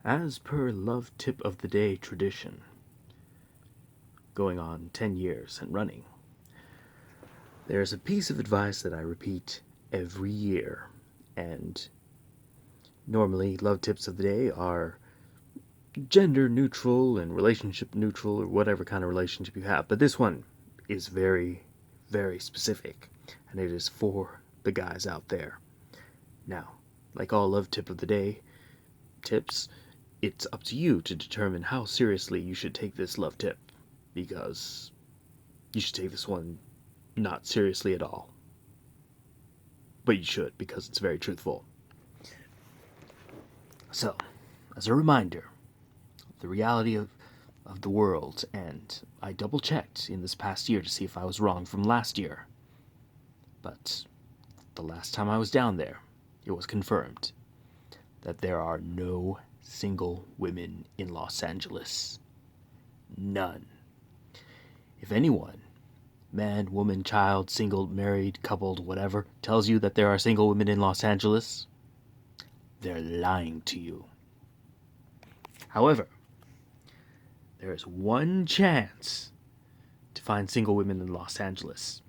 As per love tip of the day tradition, going on 10 years and running, there's a piece of advice that I repeat every year, and normally love tips of the day are gender neutral and relationship neutral, or whatever kind of relationship you have, but this one is very, very specific, and it is for the guys out there. Now, like all love tip of the day tips, it's up to you to determine how seriously you should take this love tip, because you should take this one not seriously at all. But you should, because it's very truthful. So, as a reminder, the reality of the world, and I double checked in this past year to see if I was wrong from last year. But the last time I was down there, it was confirmed that there are no single women in Los Angeles. None. If anyone, man, woman, child, single, married, coupled, whatever, tells you that there are single women in Los Angeles, they're lying to you. However, there is one chance to find single women in Los Angeles.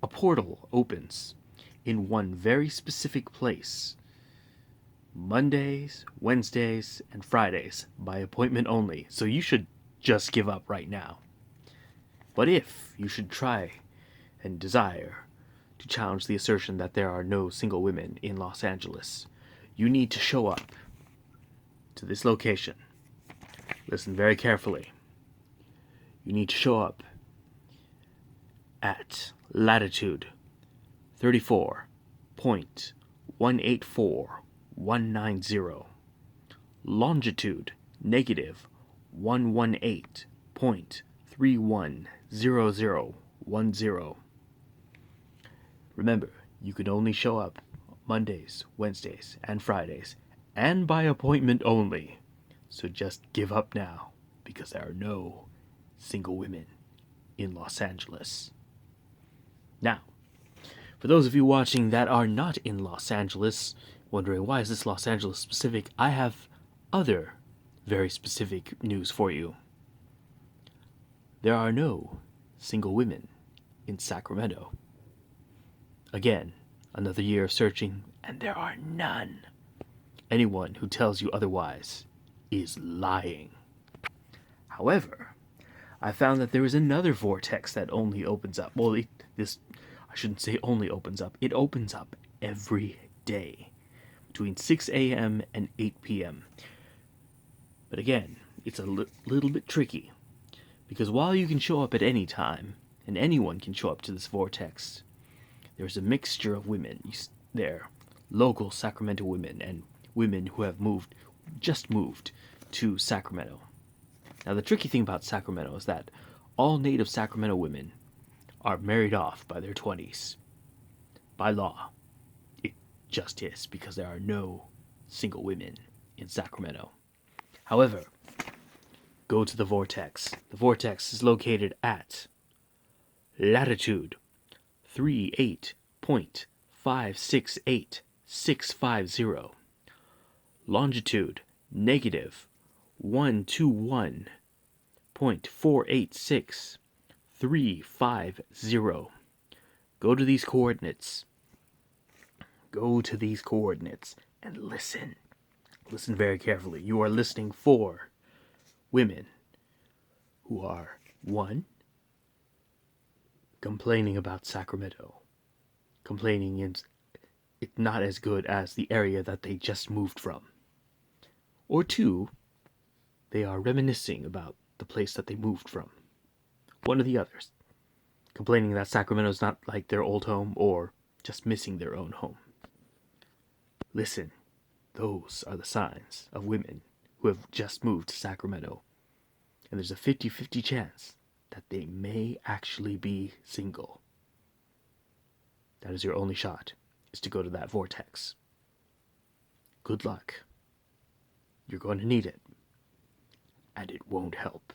A portal opens in one very specific place, Mondays, Wednesdays, and Fridays, by appointment only, so you should just give up right now. But if you should try and desire to challenge the assertion that there are no single women in Los Angeles, you need to show up to this location. Listen very carefully. You need to show up at latitude 34.184190, longitude negative 118.310010. Remember, you can only show up Mondays, Wednesdays, and Fridays, and by appointment only. So just give up now, because there are no single women in Los Angeles. Now, for those of you watching that are not in Los Angeles, wondering why is this Los Angeles specific, I have other very specific news for you. There are no single women in Sacramento. Again, another year of searching, and there are none. Anyone who tells you otherwise is lying. However, I found that there is another vortex that only opens up. Well, I shouldn't say only opens up. It opens up every day between 6 a.m. and 8 p.m. But again, it's a little bit tricky, because while you can show up at any time, and anyone can show up to this vortex, there's a mixture of women there, local Sacramento women, and women who have just moved to Sacramento. Now, the tricky thing about Sacramento is that all native Sacramento women are married off by their 20s. By law. It just is, because there are no single women in Sacramento. However, go to the vortex. The vortex is located at latitude 38.568650, longitude negative 121.486350. Go to these coordinates. And listen. Listen very carefully. You are listening for women who are, 1, complaining about Sacramento. Complaining it's not as good as the area that they just moved from. Or 2, they are reminiscing about the place that they moved from. One or the others. Complaining that Sacramento's not like their old home, or just missing their own home. Listen, those are the signs of women who have just moved to Sacramento. And there's a 50-50 chance that they may actually be single. That is your only shot, is to go to that vortex. Good luck. You're going to need it. And it won't help.